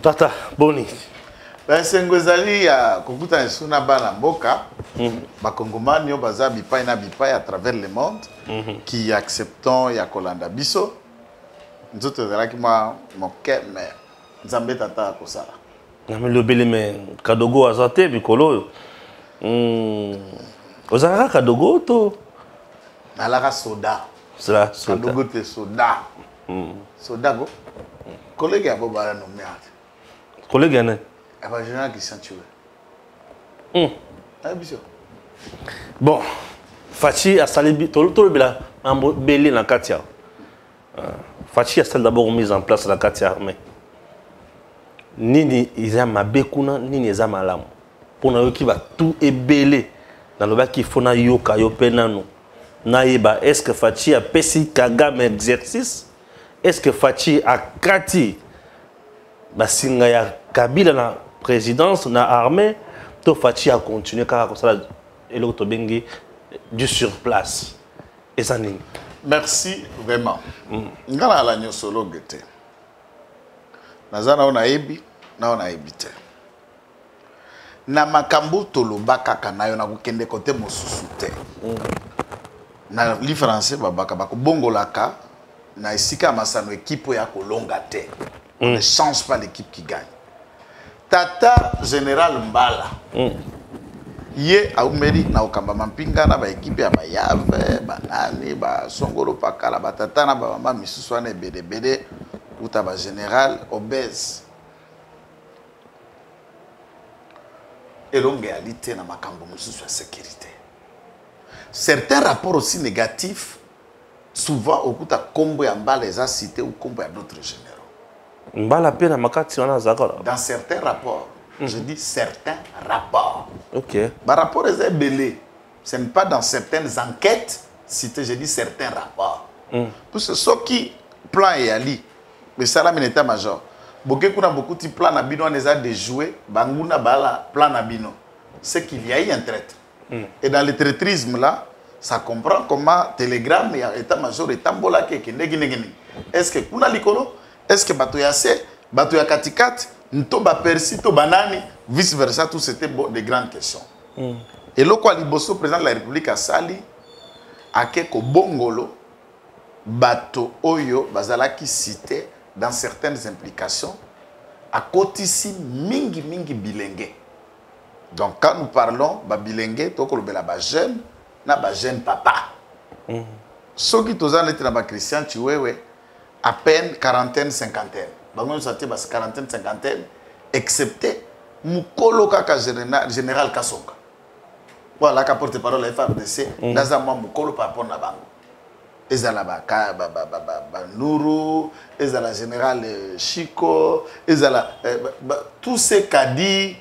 Tata, boni. Ben sengozali ya kokuta esuna bana mboka. Bakongomani yo baza bipai na bipai à travers le monde qui acceptons ya kolanda biso. Nzoto zalaki moke mais nzambe tata kosala. Na me lobele me kadogo azate bikolo. Ozaka kadogo to Nalaka soda. Cela soda. Kadogo te soda. Soda go. Collègue ya bobala no merde. Collègue ne. Aba général qui s'en tué. Biso. Bon, Fachi a salé tout bila mambo belé na katia. Fachi a salé d'abord mise en place la katia mais nini izama bekuna nini izama lamu. Pour na qui va tout ébélé dans le bas qui faut na yoka yo penano. Naïba, est-ce que Fachi a pesi kagame exercice? Est-ce que Fachi a kati basinga ya Kabila na présidence na armée? To Fachi a continué car comme ça et l'autre bengi du sur place. Et ça n'est. Merci vraiment. Ngala la nyosolo gete. Nazana ona ebi na ona ebite. Na makambo toloba kaka na yo na kokende kote mosusu te. Na li français babaka bako bongolaka na esika masano équipe ya kolonga te. On ne change pas l'équipe qui gagne. Tata Général Mbala. Ye aumeri na okamba mampinga na ba équipe ya bayave banani ba songolo pakala batata na ba mama misusu na bede uta ba général obèse. Elongealité na makambo misusu ya sécurité. Certains rapports aussi négatifs souvent okuta kombo ya Mbala eza cité ou kombo ya d'autres généraux. Mbala pe na makati wana zakala. Dans certains rapports, je dis certains rapports. OK. Par rapport aux belé, ce n'est pas dans certaines enquêtes cité, je dis certains rapports. Parce que ceux qui plan et ali, mais ça là mon état-major. Beaucoup de plans nabino on les a déjoués, banguna bala plan nabino. C'est qu'il y a eu un traître. Et dans le traîtrisme là, ça comprend comment télégramme et état-major et tambola qui est-ce que kuna likolo, est-ce que bato yase, bato ya katikat, nto ba persi to banani, vice versa, tout c'était des grandes questions. Et le quoi liboso président de la République a sali akeko bongolo bato oyo bazalaki cité dans certaines implications à kotisi mingi bilenge. Donc quand nous parlons ba bilenge to ko lobela ba jeune na ba jeune papa. Soki tozana na ba Christian Chiwewe à peine quarantaine cinquantaine. Bango sorti bas quarantaine cinquantaine excepté mukolo kaka général Kasonga. Voilà ka porte-parole la FARDC nazama mukolo par rapport na bango. Ezala ba Nuru, ezala général Chico, ezala tous ces cadis,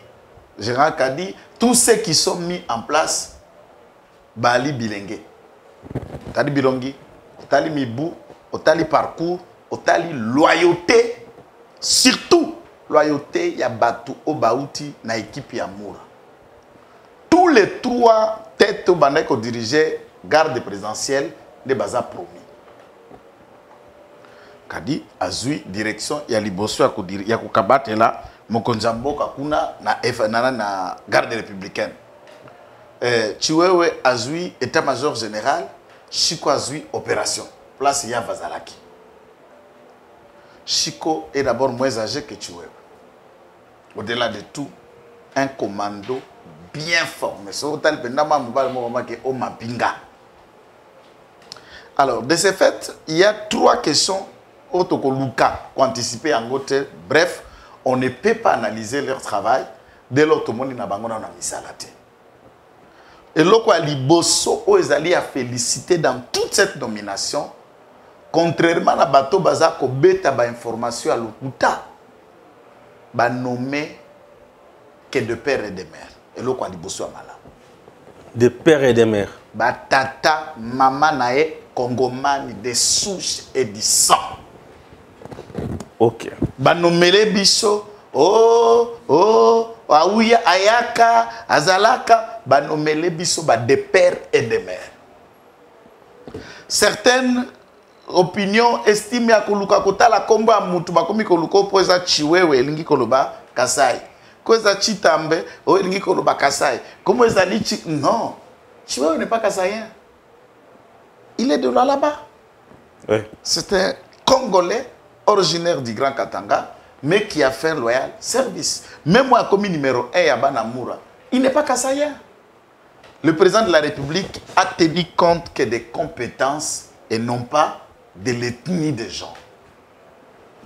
général Kadi, tous ceux qui sont mis en place bali bilenge. Tali bilongi, tali mibu, tali parcours, tali loyauté, surtout loyauté ya batu obauti na équipe ya Moura. Tous les trois têtes au bandai qui dirigeaient garde présidentielle de baza promis. Kadi azui direction ya liboso ya kukabate la mokonjamboka kuna na garde républicaine. Chiwewe azui état-major général, Chico azui opération. Place ya Vazalaki. Chico est d'abord moins âgé que Chiwewe. Au-delà de tout, un commando bien formé. Alors, de ce fait, il y a trois questions autocoluka anticipées en côté. Bref, on ne peut pas analyser leur travail dès lors que tout le monde n'a pas mis. Et là, quoi, Liboso Oezali a félicité dans toute cette nomination, contrairement à Bato Bazako Beta ba information à l'Okuta, ba nommé que de père et de mère. Et là, quoi, Liboso Amala. De père et de mère. Ba tata, maman nae, Congomani, de souche et du sang. OK. Ba nommé les biso, Aouya, Ayaka, Azalaka, banomele biso ba de père et de mère. Certaines opinion estime ya koluka kotala kombo ya mutu bakomi koluka po eza chiwewe elingi koloba Kasai ko eza chitambe o elingi koloba Kasai comment ezali non chiwewe n'est pas kasaïen, il est de là-bas. Oui. C'est un Congolais originaire du Grand Katanga mais qui a fait un loyal service. Même moi comme numéro 1 à Banamura, il n'est pas kasaïen. Le président de la République a tenu compte que des compétences et non pas de l'ethnie des gens.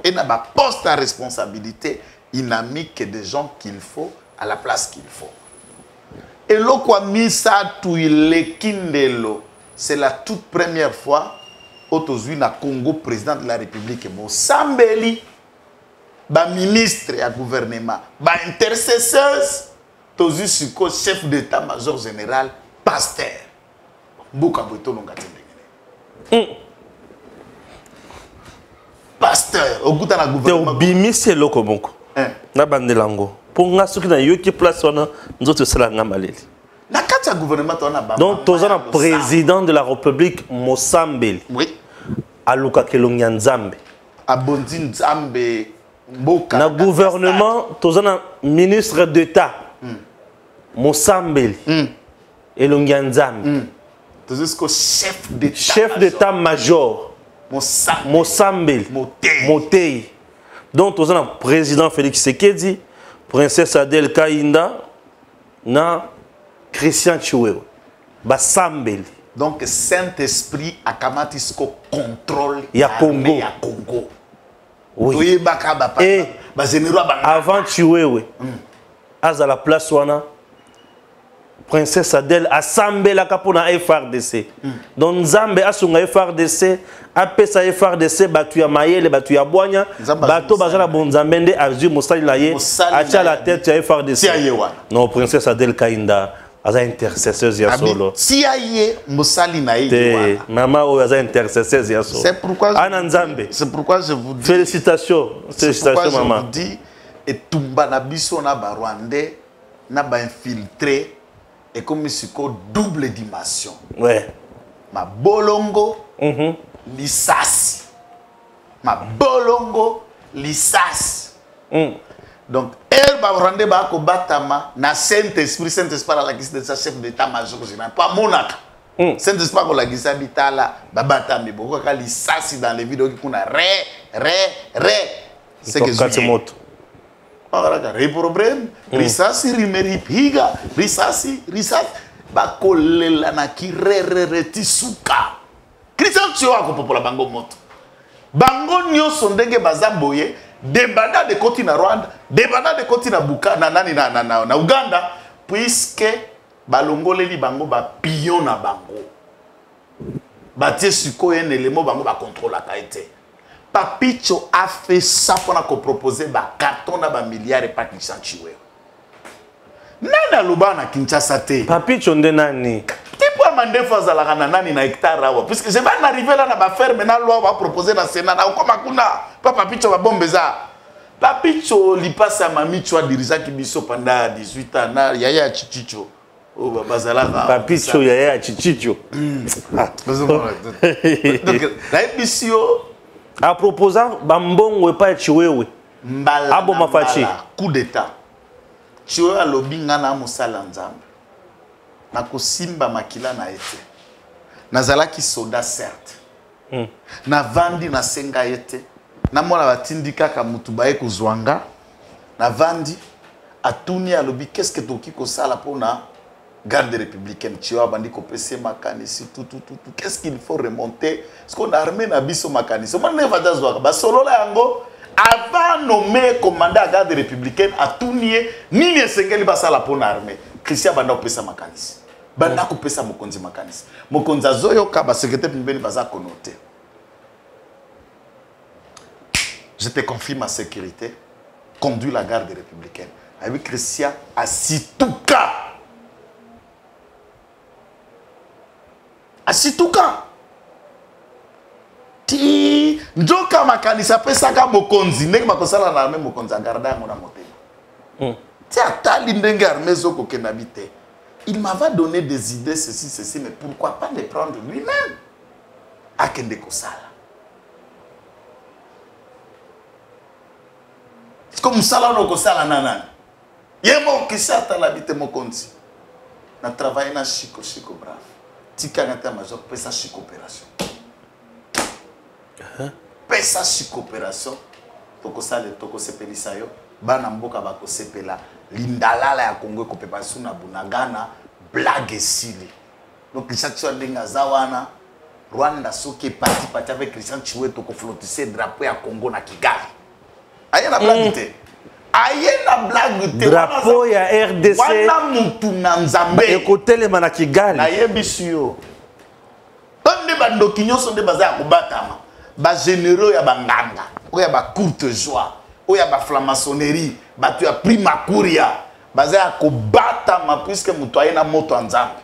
Et n'a pas poste à responsabilité, il n'a mis que des gens qu'il faut à la place qu'il faut. Et l'eau quoi mis ça tout il kindelo, c'est la toute première fois autozui na Congo président de la République mo Sambeli ba ministre et gouvernement ba intercesseuse tozu suko chef d'état-major général pasteur Mbuka Boto Longatendengene. Pasteur, au bout de la gouvernement. Bimise loko moko. Na bandelango. Pour nga soki na yoki place wana nzoto sala nga maleli. Na kati ya gouvernement wana ba. Donc tozana président de la République Mosambeli. Oui. Aluka Kelongia Nzambe. Abondi Nzambe Mboka. Na gouvernement tozana ministre d'État. Mosambeli. Elongia Nzambe. Tozusko chef d'État. Chef d'État-major. Mosambeli. Motei. Donc, nous avons le président Félix Tshisekedi, princesse Adèle Kainda, na Christian Chiwewe. Basambeli. Donc, Saint-Esprit a kamatisko contrôle ya Congo. Oui. Et avant Chiwewe, à la place wana, princesse Adèle assemblée la kapona FRDC. Donc Nzambe asunga FRDC, apesa FRDC batu ya mayele batu ya boanya, bato bazala bonzambende azu mosali la ye, acha la tête ya FRDC. Non, princesse Adèle Kainda aza intercesseuse ya solo. Si aye mosali na ye. Maman o aza intercesseuse ya solo. C'est pourquoi Ana Nzambe. C'est pourquoi je vous dis. Félicitations. Félicitations maman. Je vous dis et tumba na biso na ba Rwandais na ba infiltré. Et comme c'est double dimension. Ouais. Ma bolongo, lisasi. Ma bolongo, lisasi. Donc, elle va rendre bako batama na Saint-Esprit, Saint-Esprit la guise de sa chef d'état-major général. Pas monaka. Saint-Esprit la guise habitala, babatami boko ka lisasi dans les vidéos qui kuna re. C'est que je problème risasi rimeri piga risasi bakolela na kirere tisuka Christian Tioa ko popola bango moto bango nyonso ndenge bazamboye debanda de koti na Rwanda debanda de koti na Buka na nani na Uganda puisque balongoleli bango ba pion na bango batie suko un élément bango ba contrôle la qualité. Papicho a fait ça pour nous proposer des cartons de milliards et pas Christian Chiwewe. Nana luba na Kinshasa te. Papicho nde nani? Tipo amande faza la kana nani na hectare awa. Puisque je vais arriver là na ba ferme na loi va proposer na Sénat na ukoma kuna. Pa Papicho va bombeza. Papicho li passe à Mamicho dirija ki biso pendant 18 ans na Yaya Chichicho. Oh bazala. Papicho Yaya Chichicho. Donc la émission a proposant bambongo pa Chiwewe. Mbala. Abo mafachi. Coup d'état. Chiwewe alobi ngana musala Nzambe. Na kosimba makila na ete. Nazalaki soda certes. Na vandi na senga ete. Na mona batindika ka mutu bae kozwanga. Na vandi atuni alobi qu'est-ce que toki ko sala pona garde républicaine Chiwewe bandi ko pese makanisi tout. Qu'est-ce qu'il faut remonter? Parce qu'on a armé na biso makanisi. On ne va pas voir ba solo la yango avant nommé commandant à garde républicaine à Tounier ni les sengeli basala pour l'armée Christian banda opesa makanisi banda ko pesa mokonzi makanisi mokonzi azoyo ka ba secrétaire pembeni baza konoté. Je te confie ma sécurité, conduis la garde républicaine avec Christian à Situka. À Situka. Ti njoka makanisa pesa ka mokonzi ndenge makosala na armée mokonzi agarda yango na motema. Ti atali ndenge armée zoko kenabite. Il m'avait donné des idées ceci mais pourquoi pas les prendre lui-même? Akende kosala. comme ça là on sala nana yemo kisata la bite mokonzi na travailler na chico brave tika ngata major pesa chico opération pesa chico opération toko sala toko sepelisa yo bana mboka bako sepela lindalala ya Congo ko pepa suna bunagana blague sili donc Christian Chiwenga zawana Rwanda soki parti avec Christian Chiwenga toko flottisser drapeau ya Congo na Kigali aye na blague te aye na blague te drapeau ya RDC wana mutu na nzambe ekotele mana Kigali na yebisu yo onde bandoki nyonso nde baza ya kobatama ba généraux ya banganga oya ba courte joie oya ba franc-maçonnerie batu ya prima kuria baza ya kobatama puisque mutu aye na moto ya nzambe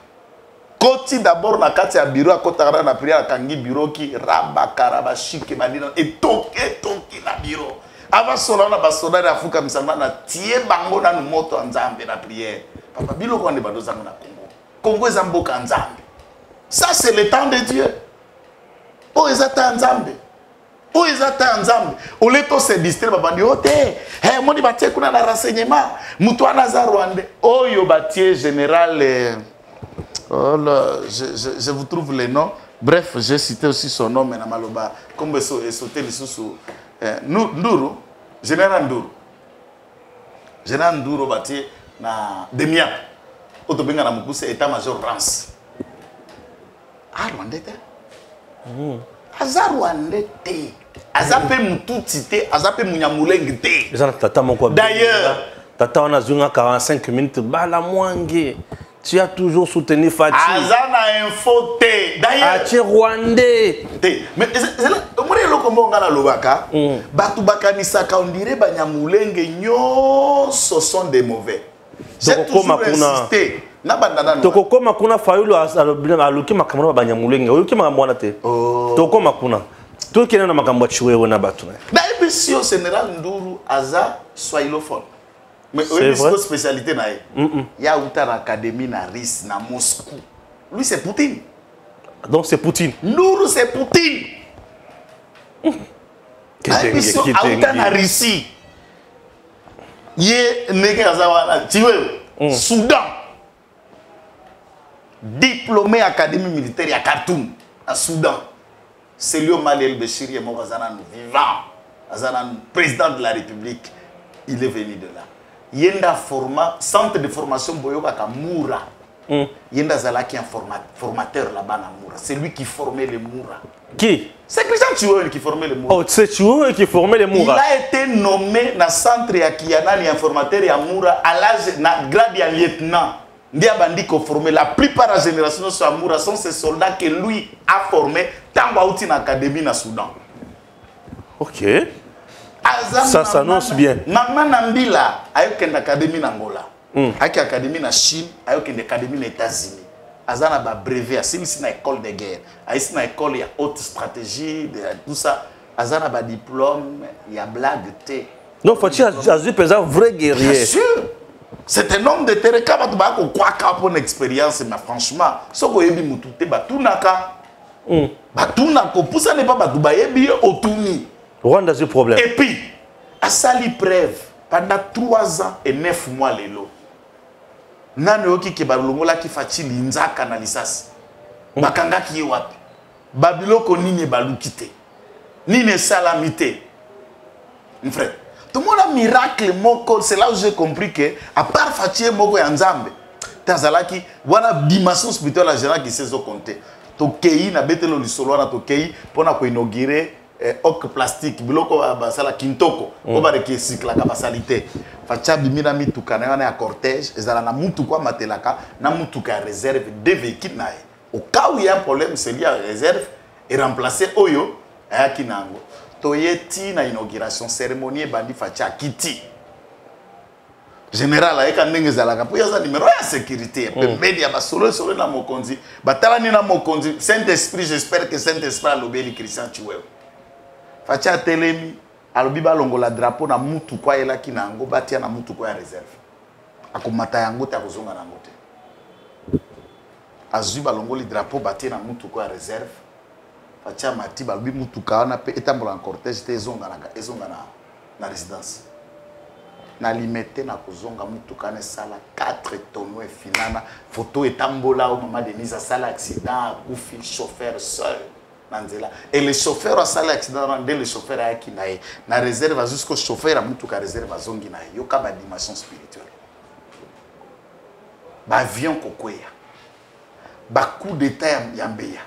koti d'abord na kati ya bureau akotaka na prière akangi bureau ki rabakara bashike badina etoki na bureau ava sola na basodari afuka misamba na tie bango na moto ya nzambe na prière papa biloko ande badozanga na Congo eza mboka nzambe ça c'est le temps de Dieu o ezata nzambe o ezata nzambe oleto se distraire babandi ote moni batie kuna na renseignement mutu ana za Rwanda oyo batie général oh là, je vous trouve les noms. Bref, j'ai cité aussi son nom, mais Maloba, comme sauté les sous Nduru, Général Nduru. Général Nduru bâti na Demia. Autobenga na mukuse état-major Rance. Ah, Rwandais. Aza Rwandais. Azape mututite, azape munyamulenge te. D'ailleurs, tata on a 45 minutes, bala mwangi. Tu as toujours soutenu Fatih. Azana info te. D'ailleurs, tu es rwandais. Mais c'est là, comment est-ce qu'on va lobaka? Batu bakanisaka on dirait banyamulenge nyo ce sont des mauvais. J'ai toujours insisté. Na bandana. Toko makuna fayulu aluki makamera banyamulenge. Oyuki makamwana te. Toko makuna. Tout qui est dans makamwa chiwewe na batu. D'ailleurs, si au général Nduru aza swahilophone. Mais oui, c'est une spécialité. Il y a une académie na RIS, na Moscou. Lui, c'est Poutine. Donc, c'est Poutine. Nourou, c'est Poutine. Il y a une Russie. Il y a Soudan. Diplômé académie militaire à Khartoum, à Soudan. C'est lui, Mali El-Béchir, vivant. Président de la République. Il est venu de là. Yenda format centre de formation Boyoka Moura. Yenda Zalaki un formateur là-bas à Moura. C'est lui qui formait les Moura. Qui? C'est Christian Chiwenga qui formait les Moura. Oh, c'est Chiwenga qui formait les Moura. Il a été nommé dans le centre ya Kiana un formateur à Moura à l'âge na grade de lieutenant. Ndia bandi ko formé la plupart de la génération sur Moura sont ces soldats que lui a formés tant bauti na académie na Soudan. OK. Ça s'annonce bien. Maman Nambila a eu une académie en Angola. A eu une académie en Chine, a eu une académie aux États-Unis. Azana ba brevet, a eu une école de guerre, a eu une école de haute stratégie, tout ça. Azana ba diplôme, il y a blague té. Donc faut-il un vrai guerrier. Bien sûr. C'est un homme de terrain quand tu vas quoi pour expérience mais franchement, ce que yebi mutute batunaka. Batunako, pour ça n'est pas batuba yebi otuni. Rwanda, c'est problème. Et puis, à sali preuve, pendant 3 ans et 9 mois, lelo, nani ki balongola ki fati linzaka na lisasi. Bakanga ki wapi. Babiloko nini balukite. Nini salamité. Mon frère, tout le monde a miracle moko, c'est là où j'ai compris que à part Fatie moko ya nzambe, tazalaki wana dimension spirituelle la général qui sait zo compter. To kei na betelo lisolo na to kei pona ko inaugurer ok plastique biloko basala kintoko obare ki cycle ka basalite facha bimina mituka na ya cortège ezala na mutuka matelaka na mutuka réserve de véhicules nae au cas où il y a un problème c'est lié à réserve et remplacer oyo ayaki nango toyeti na inauguration cérémonie bandi facha kiti général ayeka ndenge ezalaka po yaza numéro ya sécurité pembeni ya basolo solo na mokonzi batalani na mokonzi Saint-Esprit j'espère que Saint-Esprit alobeli Christian Chiwenga Facha telemi alobi balongola drapeau na mutu kwa elaki na ngo batia na mutu kwa réserve akomata yango ta kozonga na ngote azui balongoli drapeau batia na mutu kwa réserve Facha mati balobi mutu ka na pe etambola en cortège te ezonga na résidence na limité na kozonga mutuka na sala 4 tonneaux et finana photo etambola au moment de mise à sala accident akufi chauffeur seul nanzela et le chauffeur a sala accident dès le chauffeur a qui na réserve jusqu'au chauffeur a mutuka réserve zongi na yoka ba dimension spirituelle ba avion kokwea ba coup d'état ya mbeya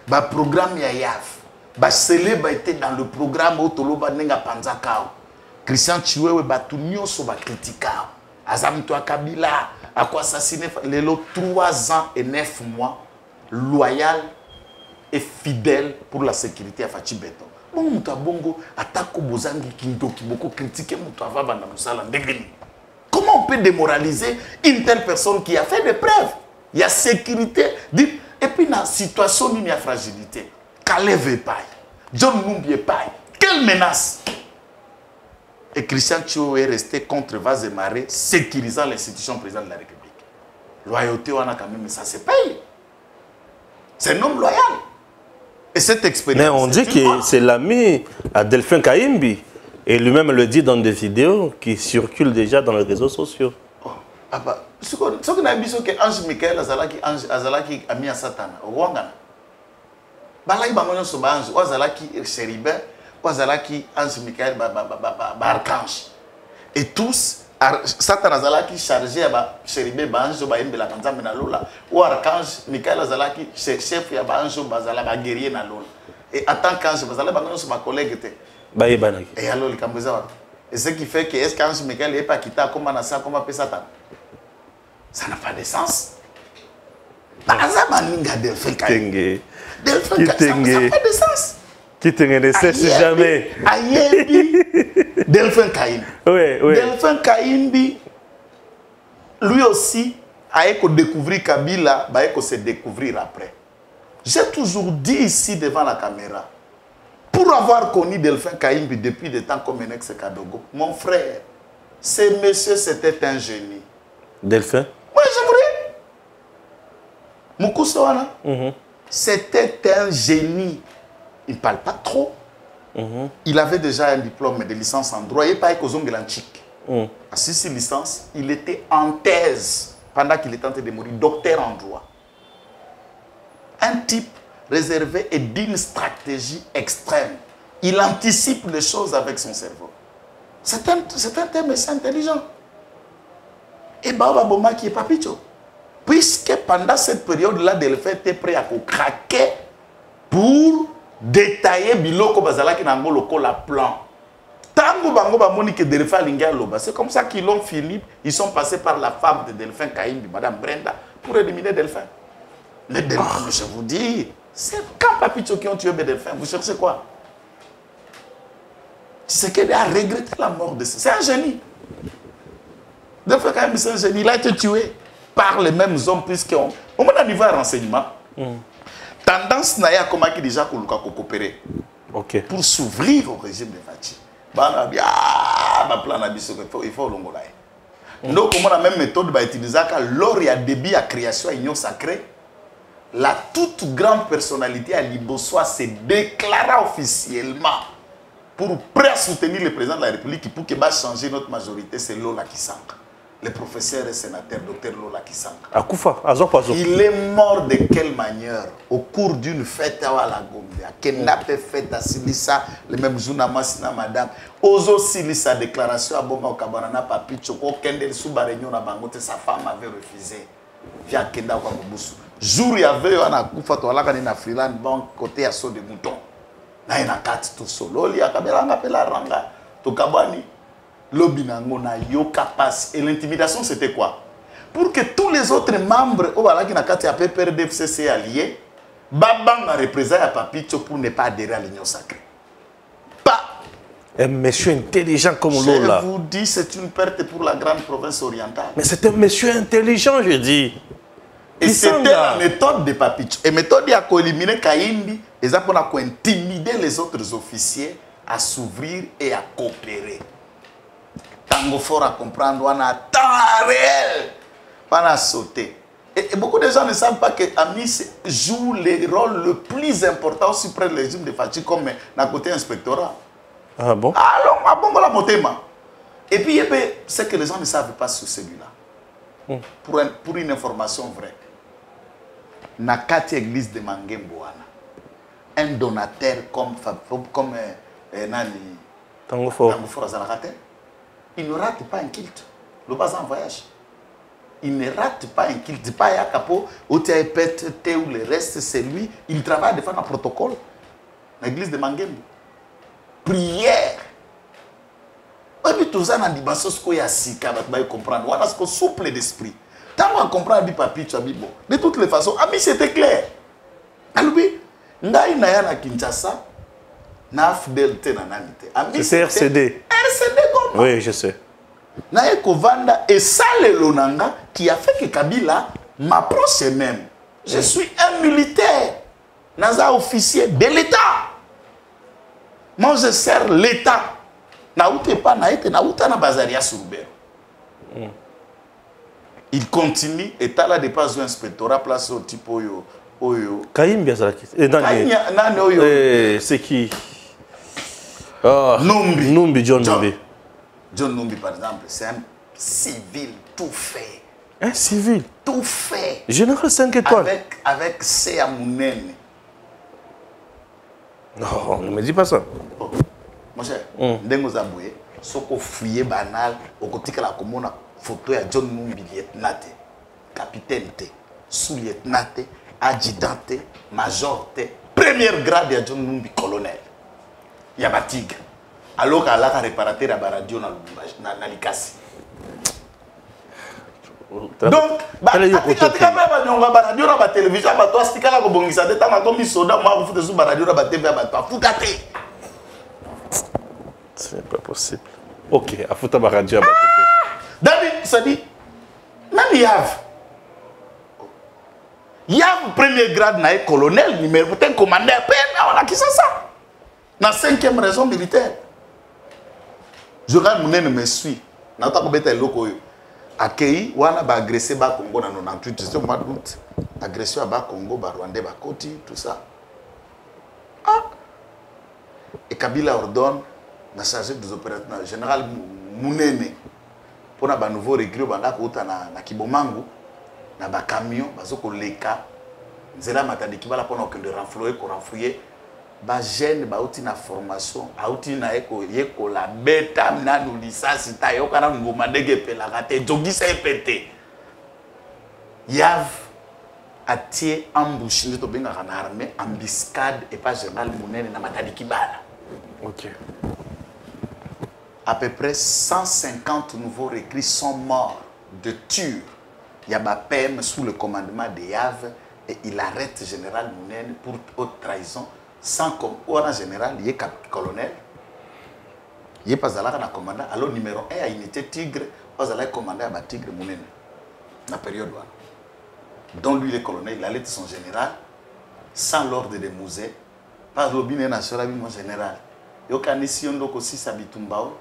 ba programme ya yaf ba célèbre était dans le programme otoloba nenga panzakao Christian Chiwewe batu nyonso ba critica azamito Kabila a quoi assassiné les 3 ans et 9 mois loyal et fidèle pour la sécurité à Fachi Beton. Bon muta bongo atako bozangi kindoki beaucoup critiquer muta va banda musala ndengeni. Comment on peut démoraliser une telle personne qui a fait des preuves? Il y a sécurité et puis dans situation il y a fragilité. Kaleve Paye, John Numbi Paye, quelle menace! Et Christian Chiwewe est resté contre vase et marée, sécurisant l'institution présidente de la République. Loyauté, on a quand même, ça se paye. C'est un homme loyal. Et cette expérience. Mais on dit que c'est l'ami à Delphin Kaimbi. Et lui-même le dit dans des vidéos qui circulent déjà dans les réseaux sociaux. Oh, ce qu'on a dit, c'est que Ange Michael Azalaki a mis à Satan. Rwanda. Balai Bangono Sobange, Azalaki Chéribin. Azalaki Ange Michael Archange. Et tous, Satan Azalaki chargé à Chéribé Banjo Baimbe la Kanza Menalola, ou Archange Michael Azalaki chef ya Banjo Bazala guerrier na Lola. Et en tant qu'ange Bazala Banjo ma collègue était. Et alors le Cambouza. Et ce qui fait que est-ce qu'Ange Michael n'est pas quitté comme Anassa comme appelle Satan? Ça n'a pas de sens. Azamaninga Delphin Kaimbi. Delphin Kaimbi, ça n'a pas de sens. Qui te renaissait si jamais. Ayebi Delphin Kaimbi. Oui, oui. Delphin Kaimbi, lui aussi, a découvert Kabila, a se découvrir après. J'ai toujours dit ici devant la caméra, pour avoir connu Delphin Kaimbi depuis des temps comme Enex Kadogo, mon frère, ce monsieur c'était un génie. Delphin? Oui, j'aimerais. Moukoussouana, c'était un génie. Il ne parle pas trop. Il avait déjà un diplôme de licence en droit. Il pas Kozongelanchik. À 6 licences, il était en thèse pendant qu'il était en train de mourir, docteur en droit. Un type réservé et d'une stratégie extrême. Il anticipe les choses avec son cerveau. C'est un monsieur intelligent. Et Baba Boma qui est papicho. Puisque pendant cette période-là, Delphin était prêt à craquer pour détailler biloko bazalaki nango lokola plan. Tango bango bamoni que Delphin linga loba. C'est comme ça qu'ils l'ont fini. Ils sont passés par la femme de Delphin Kaimbi, Madame Brenda, pour éliminer Delphin. Le Delphin, je vous dis, c'est quand Papicho qui ont tué Delphin, vous cherchez quoi? C'est qu'il a regretté la mort de ça. C'est un génie. Delphin Kaimbi, c'est un génie. Il a été tué par les mêmes hommes puisqu'on... Au moment niveau renseignement, tendance n'a comment qui déjà coopérer pour s'ouvrir au régime de Fachi. Il faut l'ongola. Donc, comment la même méthode va utiliser lors il y a débit à création à union sacrée, la toute grande personnalité à Libosoa se déclara officiellement pour prêt à soutenir le président de la République pour qu'il va changer notre majorité, c'est Lola Kisanka. Le professeur et sénateur, Dr Lola Kisanka. Il est mort de quelle manière? Au cours d'une fête à la Gombe. Quelle fête à Silissa, le même jour à Massina, madame. Ozo Silissa, déclaration à Boma au Kabanana, Papi Choko, Kendel Soubarénion à Bangote, sa femme avait refusé. Via Kenda Wabubusu. Jour il y avait un Koufa, tu as la Freeland, bon côté à saut de mouton. Là, il y a 4 tout solo, il y a Kabelanga, Pelaranga, Tokabani. Et l'intimidation, c'était quoi? Pour que tous les autres membres qui ont PPRD-FCC alliés, Babang a représenté à Papicho pour ne pas adhérer à l'Union sacrée. Pas. Un monsieur intelligent comme Lola. Je vous dis, c'est une perte pour la grande province orientale. Mais c'est un monsieur intelligent, je dis. Et c'était la méthode de Papicho. Et la méthode a éliminé Kaimbi, et ça pour intimider les autres officiers à s'ouvrir et à coopérer. Tango fort à comprendre, on a temps réel, on a sauté. Et beaucoup de gens ne savent pas que Amis joue le rôle le plus important aussi près du régime de Fachi comme d'un côté inspectorat. Ah bon? Alors, à bon la motema. Et puis, c'est que les gens ne savent pas sur celui-là. Pour une information vraie. Nakati église de Mangembo, un donateur comme Nani Tango Fort, il ne rate pas un culte. Le bas en voyage. Il ne rate pas un culte. Pas un capot, ou le reste, c'est lui. Il travaille devant un protocole. L'église de Mangembo. Prière. Et puis tout ça, on a dit, il y a six cas, on va comprendre. On a souple d'esprit. Tant qu'on comprend, on dit, papi, tu as dit, bon. De toutes les façons, c'était clair. Alors, Ndaï Naya na Kinshasa, na fidélité na nanité. C'est RCD. RCD comme oui, je sais. Naye Kovanda et ça le Lonanga qui a fait que Kabila m'approche même. Je suis un militaire, naza officier de l'État. Moi je sers l'État. Naoute pas naïte naouta na bazaria surubero. Il continue et t'as là de pas un inspectorat place au type oyo. Kaïm Biazalaki. C'est qui? Numbi. John Numbi. John Numbi, par exemple, c'est un civil tout fait. Un civil? Tout fait. Général 5 étoiles. Avec Sea Mounene. Non, ne me dis pas ça. Oh. Mon cher, Ndengo Zaboué, ce qu'on fouillait banal, au côté de la commune, photo de John Numbi, lieutenant, capitaine, sous-lieutenant, adjudant, major, premier grade de John Numbi, colonel. Il y a un tigre. Alors qu'elle a réparé la radio dans l'Ikasi. Donc, la télévision, c'est pas possible. Ok, à foutre ma radio. David, ça dit, même Yav, premier grade, colonel, numéro 1, commandeur, on a qui ça? Dans la 5e raison militaire. Je regarde mon ennemi me suit. Je suis loko accueilli, on a agressé le Congo dans 98, c'est au mois d'août. Agression à Congo, Rwandais, Koti, tout ça. Ah. Et Kabila ordonne, la chargé des opérations, le général Mounene, pour un nouveau recrue, na Kibomangu, na ba camion, bazoko leka, nzela matandiki bala pour que le renflouer, ba jeune ba outi na formation outi na eko la beta na nulisa sita yo kana ngoma ndege pela kate jogisa epete Yav atie ambush ndito benga kana armée embuscade et pas général Mounene na matadi kibala. OK. À peu près 150 nouveaux recrues sont morts de tuer. Il y a ba PM sous le commandement de Yav et il arrête général Mounene pour haute trahison. Sans comme en général, il y a colonel, il n'y a pas un commandant. Alors, numéro 1, il était Tigre, il y a un commandant à Tigre Mounene. La période où. Donc, lui, le colonel, il allait être son général, sans l'ordre de musée, pas l'obine national, mon général. Il y a un sion aussi Sabitumbao,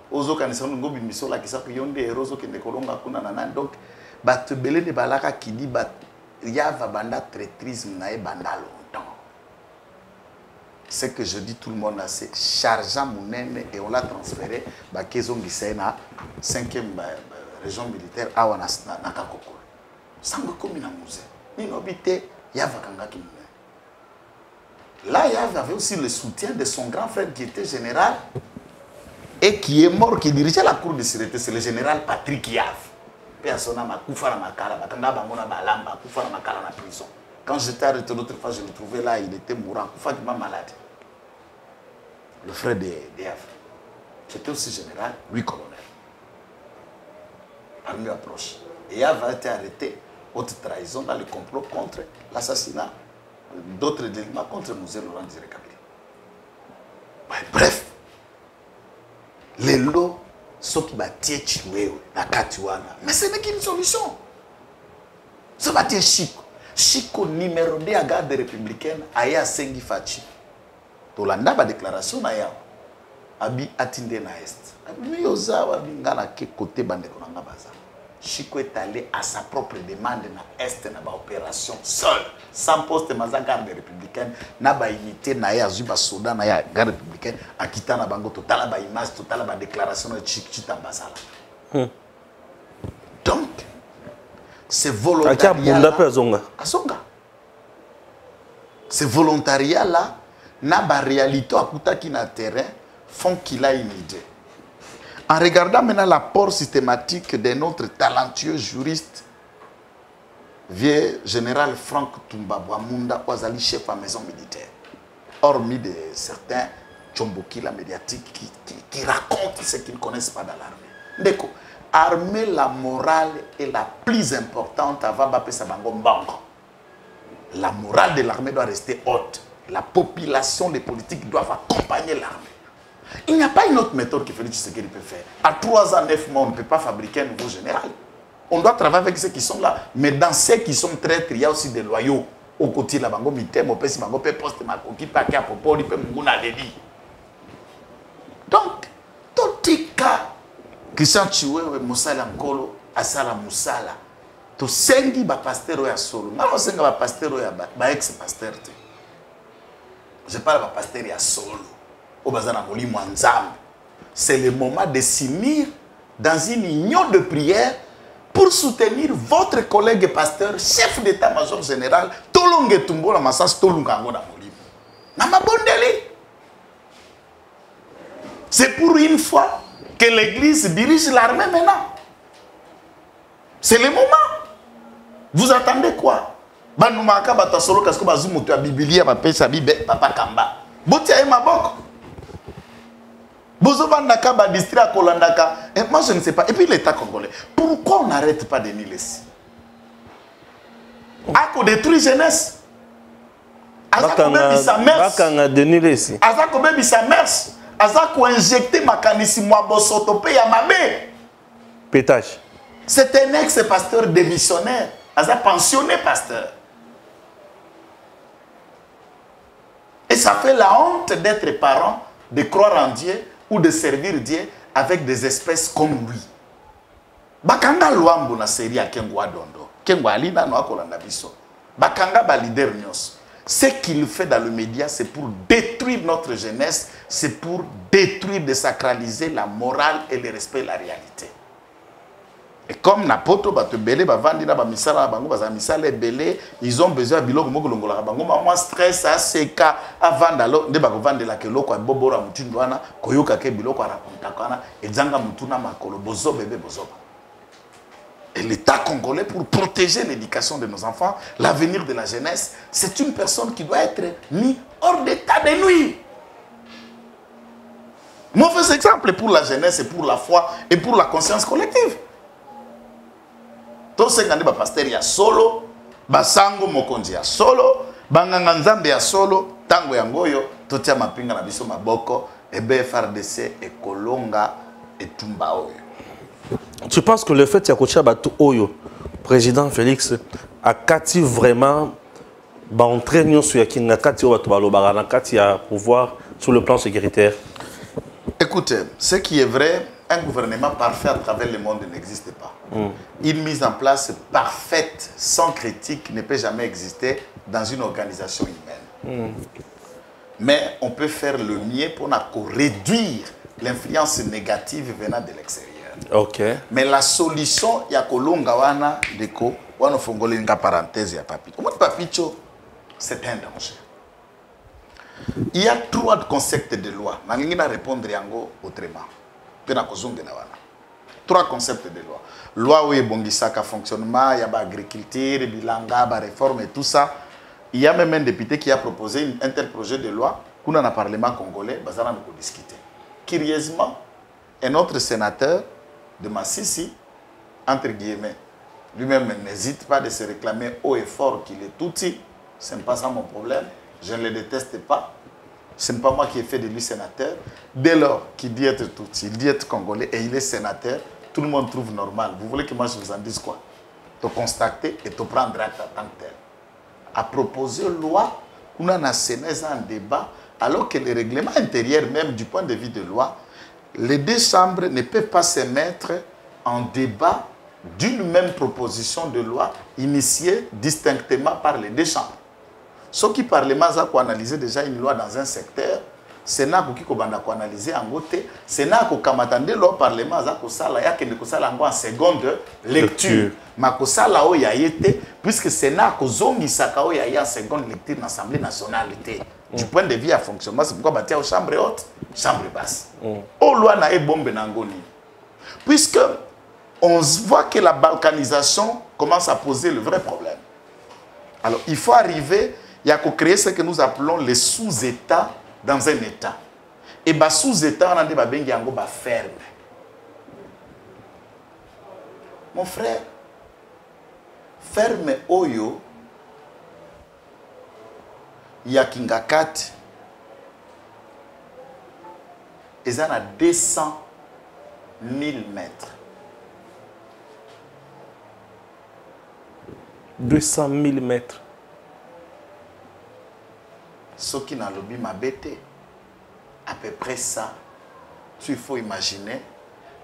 aux autres canissons de Gobi Mission, qui s'appelle Yonde et Roso qui ne colonga Kunana. Donc, Batebele de Balaka qui dit il y a Banda traîtrisme, nae bandalo. Ce que je dis tout le monde, c'est chargeant Mounene et on l'a transféré à la 5e région militaire à Nakakoko. Sans que comme un musée. Il y avait là, il y avait aussi le soutien de son grand frère qui était général et qui est mort, qui dirigeait la cour de sûreté. C'est le général Patrick Yav. Personne n'a Koufa Makala, Koufa Makala en prison. Quand j'étais arrêté l'autre fois, je le trouvais là, il était mourant. Koufa qui m'a malade. Le frère de Yav. C'était aussi général, lui colonel. L'armée approche. Et Yav a été arrêté, haute trahison dans le complot contre l'assassinat d'autres éléments contre Moussé Laurent Désiré Kabila. Bref, les lots sont qui battent la Katiwana. Mais ce n'est qu'une solution. Ça va être Chico. Chico numéro 2 à garde républicaine, Aya Sengi Fachi. Tolanda ba déclaration na ya. Abi atinde na est. Abi yoza wa bingana ke côté bande konanga baza. Chico est allé à sa propre demande dans l'Est, dans l'opération seul, sans poste dans la garde républicaine, dans l'unité, dans la soda, dans la garde républicaine, en quittant la bango, total la image, total la déclaration de Chita Basala. Donc, c'est volontariat. Ce volontariat-là, n'a pas réalité à qui na terrain, font qu'il a une idée. En regardant maintenant l'apport systématique de notre talentueux juriste, vieux général Franck Toumba Munda, Ouazali, chef à la maison militaire, hormis de certains Tchomboki, la médiatique, qui racontent ce qu'ils ne connaissent pas dans l'armée. D'accord. Armée, la morale est la plus importante avant de faire la morale de l'armée doit rester haute. La population, les politiques doivent accompagner l'armée. Il n'y a pas une autre méthode que Félix Tshisekedi peut faire. À 3 ans, 9 mois, on ne peut pas fabriquer un nouveau général. On doit travailler avec ceux qui sont là. Mais dans ceux qui sont traîtres, il y a aussi des loyaux. Au côté de la bango mité, mon père, si bango peut poste ma coquille, pas qu'à propos, il peut m'guna dédi. Donc, tout les cas, Christian Chiwewe, Moussala Nkolo, Asala Moussala, tout sengi ba pasteur ya solo. Nalo senga ba pasteur ya ba ex-pasteur. Je parle ba pasteur ya solo. C'est le moment de s'unir dans une union de prière pour soutenir votre collègue pasteur, chef d'état-major général, Tolongue Tumbo la Massas Tolungango na Molim. C'est pour une fois que l'église dirige l'armée maintenant. C'est le moment. Vous attendez quoi? Banumaka bata solo parce que bazumu tu a Biblia ba pesa bibe papa kamba. Botia maboko. Bozobandaka ba district à Kolandaka. Et moi je ne sais pas. Et puis l'État congolais. Pourquoi on n'arrête pas de nier les Ako détruit jeunesse. Azako bebi sa mère. Bakanga denir ici. Azako bebi sa mère. Azako injecté makanisi mwa bosoto pe ya mabe. Pétage. C'est un ex-pasteur démissionnaire. Azak pensionné pasteur. Et ça fait la honte d'être parent, de croire en Dieu ou de servir Dieu avec des espèces comme lui. Bakanga Luambo na série à Kengwa Dondo. Kengwa Alina no akolanda biso. Bakanga ba leader nyos. Ce qu'il fait dans le média, c'est pour détruire notre jeunesse, c'est pour détruire, désacraliser la morale et le respect de la réalité. Et comme Napoto Batebele, Bavandina, Bamisala, Bango, Bazamisala, Belé, ils ont besoin de biloko mogolongola bango, moi stress à CK avant d'allo, de Bagovande la kelo kwa Bobora Mutindwana, Koyoka ke biloko racontakana, et Zanga Mutuna Makolo, Bozo bébé Bozo. Et l'État congolais, pour protéger l'éducation de nos enfants, l'avenir de la jeunesse, c'est une personne qui doit être mise hors d'état de nuit. Mauvais exemple pour la jeunesse et pour la foi et pour la conscience collective. Tous ces gens pasteur ya solo, basango mokonzi ya solo, banganga nzambe ya solo, tango ya ngoyo, totia mapinga na biso maboko, ebe FARDC et Kolonga et Tumba oyo. Tu penses que le fait qu'il y a Batou Oyo, président Félix, a Kati vraiment entraîné sur Yakina Kati à pouvoir sur le plan sécuritaire? Écoutez, ce qui est vrai, un gouvernement parfait à travers le monde n'existe pas. Une mise en place parfaite, sans critique, ne peut jamais exister dans une organisation humaine. Mais on peut faire le mieux pour réduire l'influence négative venant de l'extérieur. Okay. Mais la solution, il y a Kolonga wana deko, wana fongole une parenthèse ya Papicho. Moi Papicho, c'est un danger. Il y a 3 concepts de loi. Je vais répondre autrement. 3 concepts de loi. Loi où il y a fonctionnement, il y a l'agriculture, bilanga, la réforme et tout ça. Il y a même un député qui a proposé un tel projet de loi qu'on a dans le Parlement congolais, nous avons discuté. Curieusement, un autre sénateur de Massissi, entre guillemets, lui-même n'hésite pas de se réclamer haut et fort qu'il est touti. Ce n'est pas ça mon problème. Je ne le déteste pas. Ce n'est pas moi qui ai fait de lui sénateur. Dès lors qu'il dit être touti, il dit être congolais et il est sénateur, tout le monde trouve normal. Vous voulez que moi je vous en dise quoi? Te constater et te prendre acte en tant que tel. À proposer une loi, on a un Sénat en débat, alors que le règlement intérieur, même du point de vue de loi, les 2 chambres ne peuvent pas se mettre en débat d'une même proposition de loi initiée distinctement par les deux chambres. Ce qui Parlement a analysé déjà une loi dans un secteur, Sénat qui a analysé en côté, Sénat qui a attendu le Parlement en seconde lecture. Mais il y a été, puisque Sénat a en seconde lecture dans l'Assemblée nationale. Du point de vue à fonctionnement, c'est pourquoi il y a chambre haute, chambre basse. Au loi n'a pas bombe n'angoni. Puisque on voit que la balkanisation commence à poser le vrai problème. Alors, il faut arriver, il y a qu'à créer ce que nous appelons les sous-États dans un État. Et les sous-États, on a dit que ferme. Mon frère, ferme Oyo, il y a Kingakati, ils en a 200 000 mètres. 200 000 mètres. Ce qui n'a lobby m'a bêté. À peu près ça. Il faut imaginer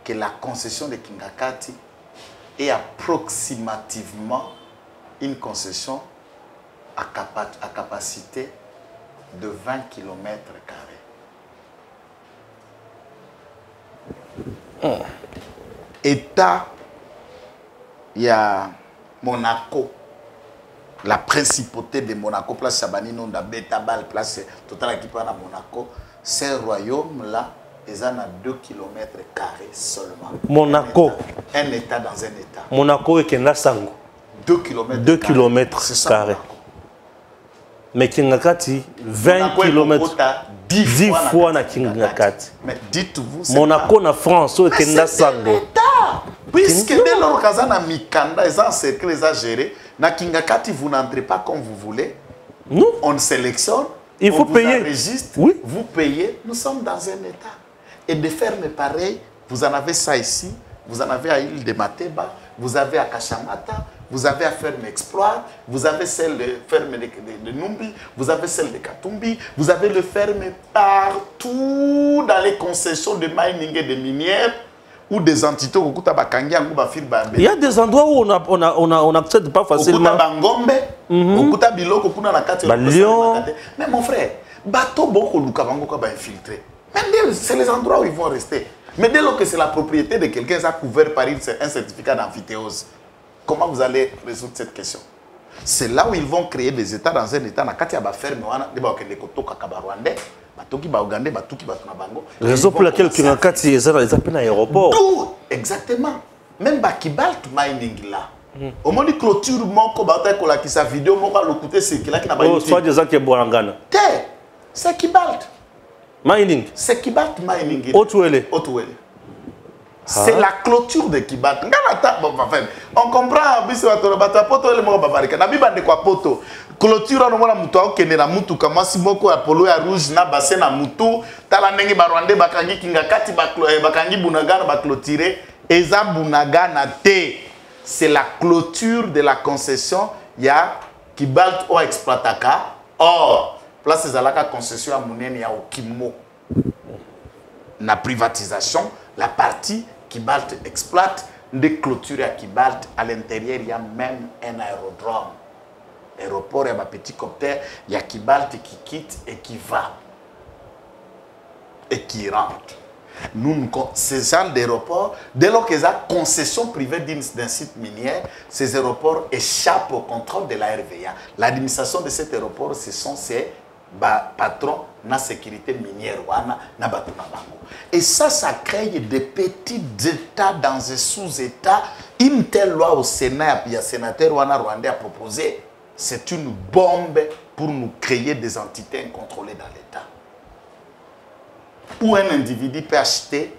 que la concession de Kingakati est approximativement une concession à capacité de 20 km². État, il y a Monaco. La principauté de Monaco, place Chabanino, Betabal, place Total qui à Monaco, ces royaumes-là, ils en ont 2 km² seulement. Monaco. Un État dans un État. Monaco et Kenda Sango. 2 km². 2 km². Mais Kingakati, 20 km. 10 fois na Kingakati. Mais dites-vous, Monaco na France, ou Kenda Sango. Puisque dès lors qu'ils ont Mikanda, ils ont encerclé, ils ont géré, na Kingakati, vous n'entrez pas comme vous voulez. Non. On sélectionne, il faut payer. Vous enregistre, oui. Vous payez. Nous sommes dans un État. Et des fermes pareilles, vous en avez ça ici, vous en avez à l'île de Mateba, vous avez à Kachamata, vous avez à Ferme Exploit, vous avez celle de Ferme de Numbi, vous avez celle de Katumbi, vous avez le ferme partout dans les concessions de mining et de minières ou des entités. Il y a des endroits où on n'accède pas facilement. Mais mon frère, bateau beaucoup infiltré. C'est les endroits où ils vont rester. Mais dès lors que c'est la propriété de quelqu'un, ça a couvert par un certificat d'amphithéose. Comment vous allez résoudre cette question? C'est là où ils vont créer des États dans un État. Raison pour laquelle Kingakati est un aéroport. Exactement. Même Bakibalt mining là. Au moins, il clôture mon combattant qui sa vidéo, mon le côté c'est qu'il a qui n'a pas. Oh, soit des gens qui est Bourangana. C'est Kibalt. Mining. C'est Kibalt mining. Otuele. C'est la clôture de Kibalt. On comprend. Clôture on mona mutu akende na mutu kama si moko ya polo ya rouge na bassin na mutu tala ndenge barwande bakangi Kingakati bakangi Bunagana ba clôturer eza Bunagana te. C'est la clôture de la concession ya Kibalt o exploitaka. Or place ezalaka concession ya munene ya Okimo. Na privatisation, la partie Kibalt exploite des clôtures à Kibalt. À l'intérieur, il y a même un aérodrome. Aéroport, il y a un petit copter, il y a Kibalt qui quitte et qui va. Et qui rentre. Nous, ces genres d'aéroports, dès lors qu'ils ont concession privée d'un site minier, ces aéroports échappent au contrôle de la RVA. L'administration de cet aéroport, ce sont ces patrons na sécurité minière na batunabango. Et ça crée des petits États dans un sous-État. Une telle loi au Sénat, il y a un sénateur rwandais a proposé, c'est une bombe pour nous créer des entités incontrôlées dans l'État. Où un individu peut acheter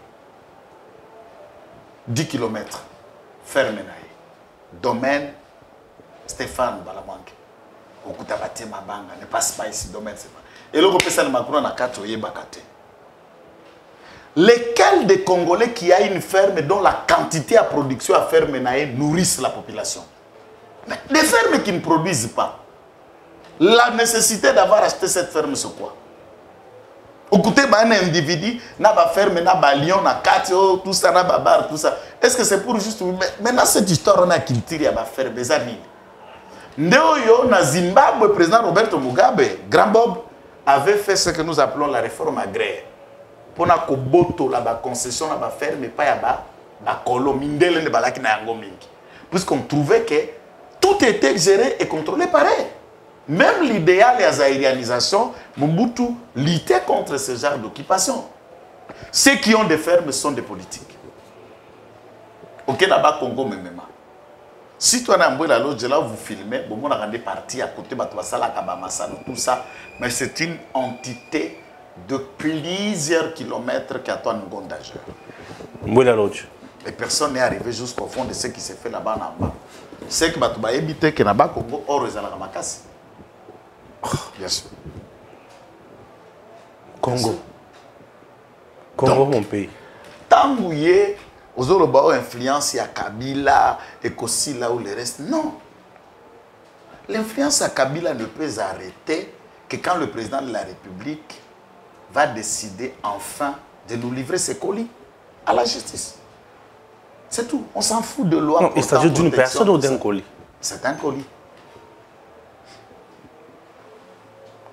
10 km, ferme domaine Stéphane Balamanque. Ne passe pas ici, domaine c'est pas. Et le représentant de Macron a 4 bakate. Lesquels des Congolais qui a une ferme dont la quantité à production à ferme nourrissent la population? Mais les fermes qui ne produisent pas. La nécessité d'avoir acheté cette ferme, c'est quoi? Écoutez, un individu n'a pas ferme, n'a pas lion, n'a quatre, tout ça, n'a pas bar, tout ça. Est-ce que c'est pour juste. Maintenant, cette histoire, on a culture, il y a pas faire des années. Ndeo, na Zimbabwe, le président Roberto Mugabe, Grand Bob, avait fait ce que nous appelons la réforme agraire. Pour na koboto la concession, la ferme, mais pas yaba, la colo, mindele ne balaki na yango mingi. Puisqu'on trouvait que tout était géré et contrôlé pareil. Même l'idéal et la zaïrianisation, Mobutu luttait contre ce genre d'occupation. Ceux qui ont des fermes sont des politiques. Ok, là-bas, Congo, même. Si tu as un peu la loge, là, vous filmez, vous avez des parties à côté, tout ça, mais c'est une entité de plusieurs kilomètres qui attend une gonde d'âge. Et personne n'est arrivé jusqu'au fond de ce qui s'est fait là-bas en bas. C'est que tu vas éviter que là-bas, Congo, or, ils allaient ramasser. Bien sûr. Congo. Congo, donc, mon pays. Tant que vous avez une influence à Kabila et aussi là où le reste, non. L'influence à Kabila ne peut s'arrêter que quand le président de la République va décider enfin de nous livrer ses colis à la justice. C'est tout. On s'en fout de loi. Non, il s'agit d'une personne ou d'un colis? C'est un colis.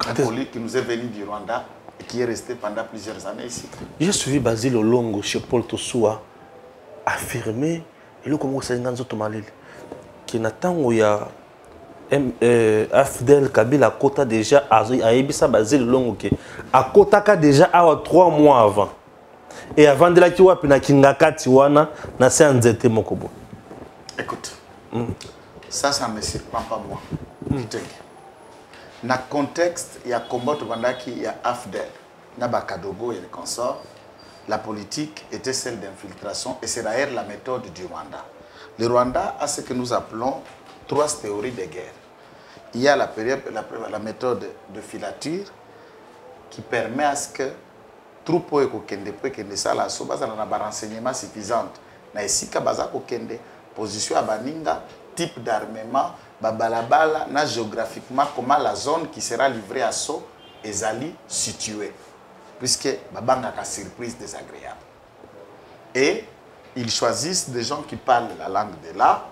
Un colis qui nous est venu du Rwanda et qui est resté pendant plusieurs années ici. J'ai suivi Basile Olongo chez Paul Tosoua affirmer, et le Congo c'est un autre malil, qui n'attend où il y a Afdel Kabila Kota déjà à Ebissa Basile Olongo qui a Kota déjà à 3 mois avant. Et avant de la Kiwa Pina Kingaka Tiwana, n'a c'est un zété Mokobo. Écoute, ça ne me surprend pas moi. Dans le contexte, il y a combat il y a Afdel, il y a Bakadogo et les consorts. La politique était celle d'infiltration et c'est d'ailleurs la méthode du Rwanda. Le Rwanda a ce que nous appelons 3 théories de guerre. Il y a la méthode de filature qui permet à ce que troupes et ça la renseignement suffisant. Na esika baza ko kende position à baninga, type d'armement, babalabala, na géographiquement comment la zone qui sera livrée à saut est allée située. Puisque babanga a surprise désagréable. Et ils choisissent des gens qui parlent la langue de là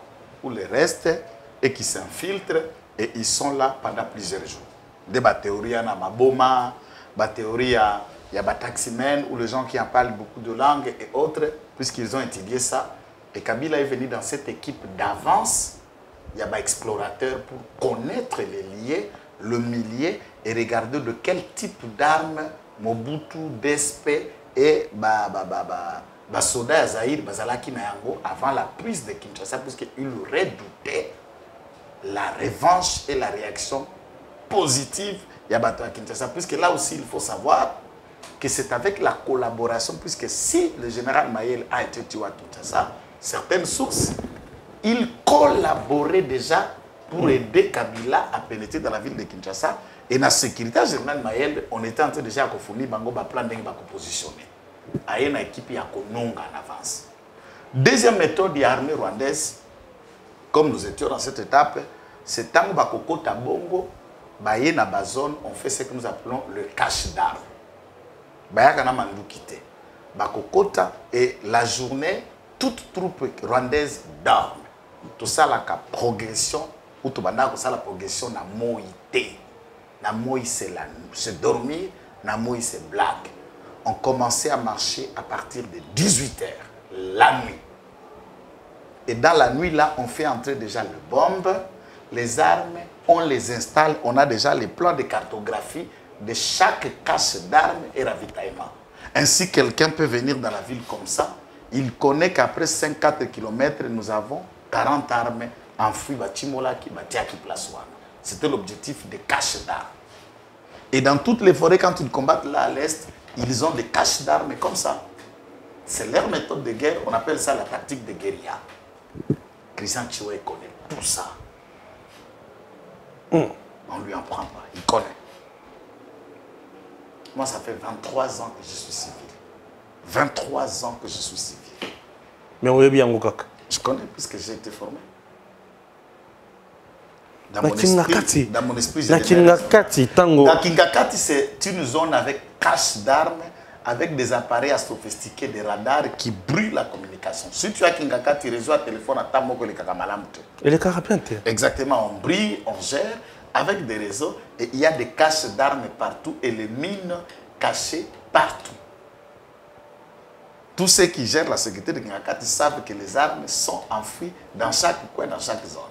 ou le reste et qui s'infiltrent et ils sont là pendant plusieurs jours. Des théories à Maboma, des théories à taximen ou les gens qui en parlent beaucoup de langues et autres, puisqu'ils ont étudié ça. Et Kabila est venu dans cette équipe d'avance. Il y a des explorateurs pour connaître les liés, le milieu et regarder de quel type d'armes Mobutu, Despe et Soda Zahir, Bazalaki Nayango avant la prise de Kinshasa, puisqu'ils redoutaient la revanche et la réaction positive de Kinshasa. Puisque là aussi, il faut savoir que c'est avec la collaboration, puisque si le général Mayel a été tué à Kinshasa, certaines sources, il collaborait déjà pour aider Kabila à pénétrer dans la ville de Kinshasa. Et dans la sécurité, le général Mayel, on était en train déjà de fournir un plan de positionner. Il y a une équipe qui a en avance. Deuxième méthode de l'armée rwandaise, comme nous étions dans cette étape, c'est tant que Tabongo, dans zone, on fait ce que nous appelons le cache d'armes. Et la journée, toute troupe rwandaise d'armes. Tout ça, la progression, ou tout la progression na moïté. Na moï c'est dormir, na moï c'est blague. On commençait à marcher à partir de 18 h la nuit. Et dans la nuit, là, on fait entrer déjà les bombes, les armes, on les installe, on a déjà les plans de cartographie de chaque cache d'armes et ravitaillement. Ainsi, quelqu'un peut venir dans la ville comme ça, il connaît qu'après 5-4 km, nous avons 40 armes enfouies, place. C'était l'objectif des caches d'armes. Et dans toutes les forêts, quand ils combattent là à l'est, ils ont des caches d'armes comme ça. C'est leur méthode de guerre, on appelle ça la tactique de guérilla. Christian Chioué connaît tout ça. On ne lui en prend pas, il connaît. Moi, ça fait 23 ans que je suis civil. 23 ans que je suis civil. Mais on est bien au CAC. Je connais puisque j'ai été formé. Dans mon esprit, Kingakati, c'est une zone avec caches d'armes avec des appareils sophistiqués, des radars qui brûlent la communication. Si tu as Kingaka, tu reçois un téléphone à ta moko, les kakamalamte. Et les carapentes. Exactement, on brille, on gère avec des réseaux et il y a des caches d'armes partout et les mines cachées partout. Tous ceux qui gèrent la sécurité de Kingaka savent que les armes sont enfouies dans chaque coin, dans chaque zone.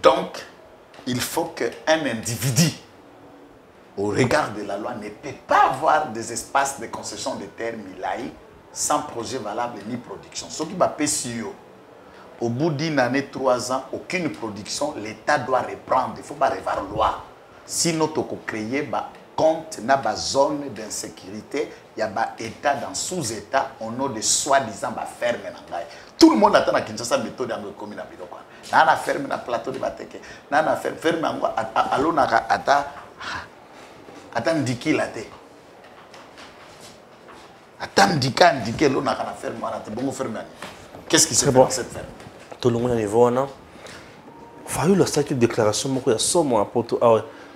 Donc, il faut qu'un individu, au regard de la loi, ne peut pas avoir des espaces de concession de terres Milaï sans projet valable ni production. Ce qui va passer au bout d'une année, 3 ans, aucune production, l'État doit reprendre. Il ne faut pas revoir la loi. Sinon, il faut créer un compte dans une zone d'insécurité. Il y a un État dans sous-État au nom de soi-disant ferme. Tout le monde attend à Kinshasa méthode dans le commune. Nana ferme na plateau de Bateke. Nana ferme ngo alona ata ndiki la te. Ata ndiki lona kana ferme wana te bongo ferme. Qu'est-ce qui se fait dans cette ferme? Tout le monde est niveau na. Fayu le statut de déclaration moko ya somo apoto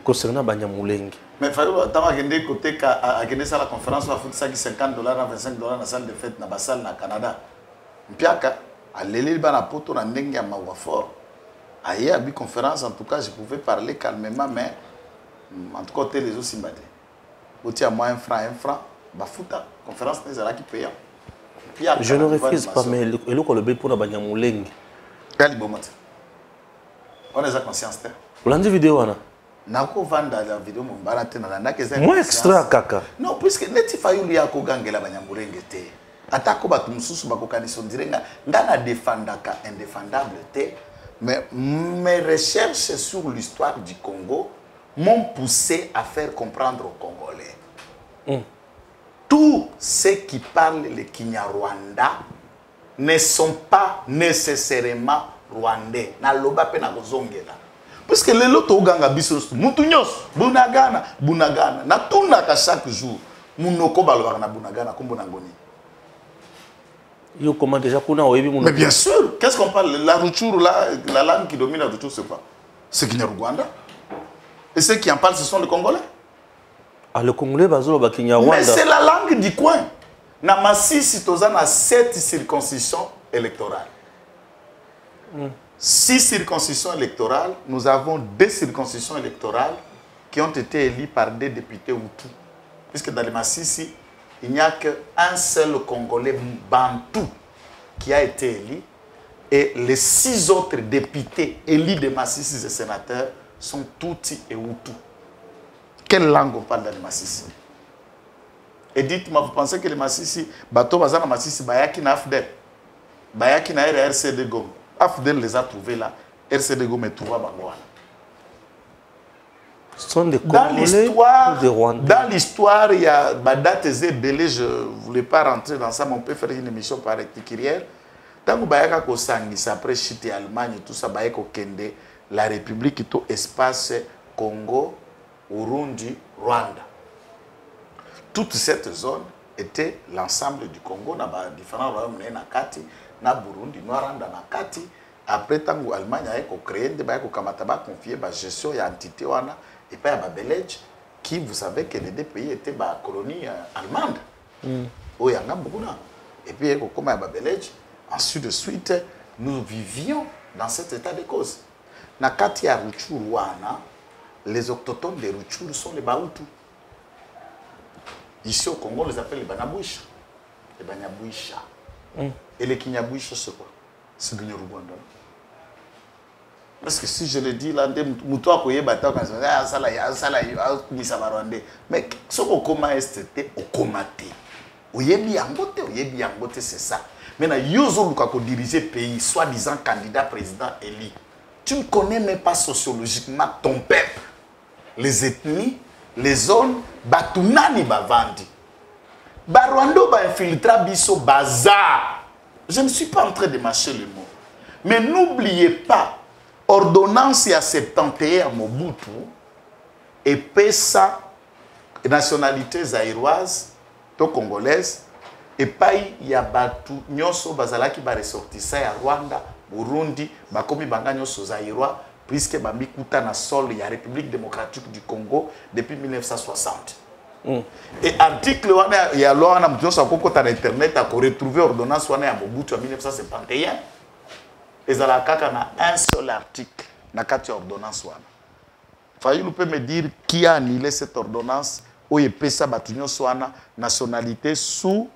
concernant Banyamulenge. Mais Fayu tant à gende côté à gende ça la conférence va foutre ça qui $50 à $25 dans la salle de fête na basal na Canada. Mpiaka à l'élève bana poto na ndenge ya mawa fort. Aïe, à une conférence, en tout cas, je pouvais parler calmement, mais en tout cas, les autres s'imbattaient. Au-dessus à moi, un franc, bafuta, conférence, n'est pas qui paye. Je ne refuse pas, mais le colobé pour la Banyamulenge. On est à conscience. Vous l'avez vidéo, Anna? Nako vanda la vidéo, mon baraté, moi extra, kaka. Non, puisque n'est-il pas eu à Kogangela Banyamulenge. Atako batumususu bakokaniso ndirenga ngana défendaka indéfendable té. Mais mes recherches sur l'histoire du Congo m'ont poussé à faire comprendre aux Congolais. Tous ceux qui parlent le Kinyarwanda ne sont pas nécessairement rwandais. Na loba pe na kozongela. Parce que les loto uganga biso mutunyos bunagana na tunaka chaque jour munoko balwa na bunagana kombo ngoni. Comment déjà mais bien sûr, qu'est-ce qu'on parle? La Rutshuru, la langue qui domine la Rutshuru, c'est quoi? C'est Kinyarwanda. Et ceux qui en parlent, ce sont les Congolais. Ah, le Congolais, mais c'est la langue du coin. Na Masisi, Tozan a 7 circoncisions électorales. 6 circoncisions électorales. Nous avons 2 circoncisions électorales qui ont été élies par des députés Hutus. Puisque dans les Masisi, il n'y a qu'un seul Congolais bantou qui a été élu et les 6 autres députés élus de Massissi et sénateurs sont Tutsi et Hutu. Quelle langue on parle dans les Massissi? Et dites-moi, vous pensez que les Massissi, Bato Bazana Massissi, Bayaki na Afdel, Bayaki na RCD Gom, Afdel les a trouvés là, RCD Gom est trouvé à Bangoana. Sont des Congolais ou des Rwandais? Dans l'histoire, il y a Badat et Zébélé, je ne voulais pas rentrer dans ça, mais on peut faire une émission par étiquirière. Tant que Bayaka Kosangis, après Chite et Allemagne, tout ça, Bayaka Kende, la République, tout espace Congo, Burundi, Rwanda. Toute cette zone était l'ensemble du Congo, dans différents royaumes, Nakati, na Burundi, Rwanda, Nakati. Après, tant que l'Allemagne a créé, Bayaka Kamataba confié la gestion et l'entité wana. Et puis, il y a Belge, qui, vous savez que les deux pays étaient des colonies allemandes. Et puis, comme il y a Belge, ensuite de suite, nous vivions dans cet état de cause. Nakati ya Rutshuru wana, les autochtones de Rutshuru sont les Bahutu. Ici au Congo, on les appelle les Banabouisha. Les Banyabouisha. Et les Kinyabouisha, c'est quoi? C'est du Rwanda. Parce que si je le dis là, mais ce qu'on commence c'était au comité. C'est ça. Maintenant, Yozo Lukako diriger le pays, soi-disant candidat président élu. Tu ne connais même pas sociologiquement ton peuple, les ethnies, les zones, Batunani Bavandi. Barwando ba infiltra biso bazar. Je ne suis pas en train de mâcher le mot. Mais n'oubliez pas, ordonnance à 71 à Mobutu et PESA, nationalité zaïroise, congolaise, et pas il y a Batu, Nyoso Bazalaki ba ressortissa à Rwanda, Burundi, Bakomi Banga Nyoso zaïrois, puisque bambi kuta na sol ya République démocratique du Congo depuis 1960. Et article wana ya loi na mtu sa kokota na internet a retrouver ordonnance wana ya Mobutu en 1971. Ezala kaka na un seul article na kati ya ordonnance wana. Fayulu peut me dire qui a annulé cette ordonnance ou epesa batunyo swana nationalité sous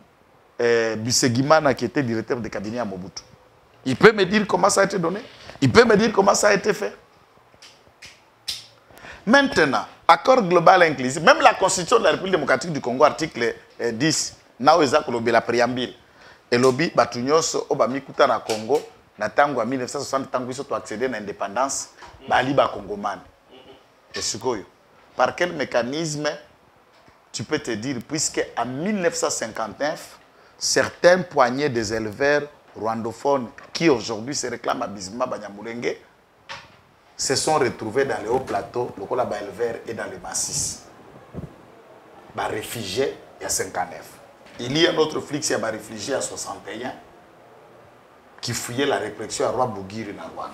Bisegimana qui était directeur de cabinet à Mobutu. Il peut me dire comment ça a été donné? Il peut me dire comment ça a été fait? Maintenant, accord global inclusif, même la constitution de la République démocratique du Congo, article 10, Naoeza Kolobe, la préambule, et lobby, Batunyos, Obamikuta na Congo, na tango en 1960, tango ils ont accédé à l'indépendance, Baliba Congoman. Et par quel mécanisme tu peux te dire, puisque en 1959, certains poignées des éleveurs rwandophones qui aujourd'hui se réclament à Bizima Banyamulenge se sont retrouvés dans les hauts plateaux, le Kola éleveurs et dans les massifs. Réfugiés, il y a 59. Il y a un autre flux, il y a des réfugiés à 61 qui fouillaient la répression à Roi Bougiri en Rwanda.